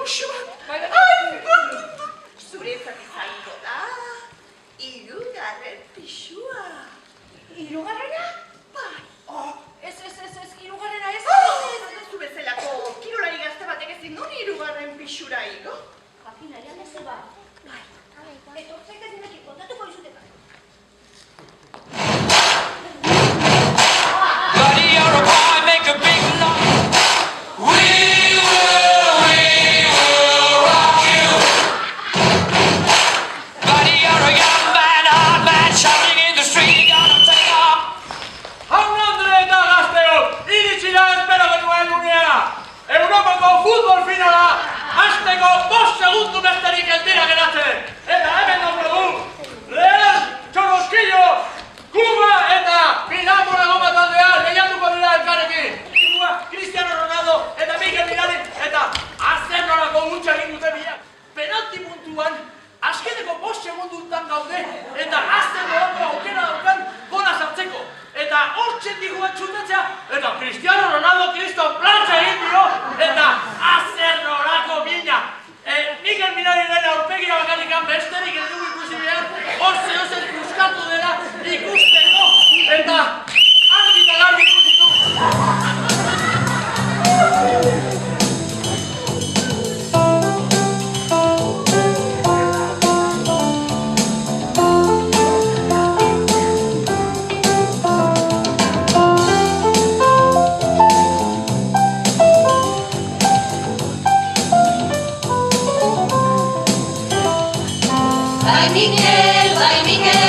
musu bat. Zuretzat izango da, hirugarren pisua. Hirugarrena? Bai. Ez, hirugarrena ez. Zu bezalako kirolari gazte batek ezin du hirugarren pisura igo. Jakinarian ez eba. Bai. Etortzek ez dinekin kontatuko izuteka. Buddy, you're a boy, make a big noise. We will rock you. Buddy, you're a young man, hard man, shouting in the street, gonna take off. Jaun-andre eta gazteok, iritsi da espero genuen unea. Europako futbol finala, hasteko 5 segundu besterik ez dira geratzen. Eta hemen daukagu, Real Txoroskillo, Kuba eta Pinamurago taldea lehiatuko dira elkarrekin. Kuba, Cristiano Ronaldo eta Mikel Mirarin eta azken norako gutxa egin dute biak. Penalti puntuan, azkeneko 5 segundutan gaude eta azken norako aukera daukan gola sartzeko. Eta hortzen diguen txutetzea, eta Cristiano Ronaldo Kriston plantxa egin dio, eta azer norako bina. Mikel Mirarinaren aurpegira bakarikan besterik ez dugu ikusi behar, ozer kuskatu dela ikusteko, eta argi eta garbi ikusitu. Bai Mikel,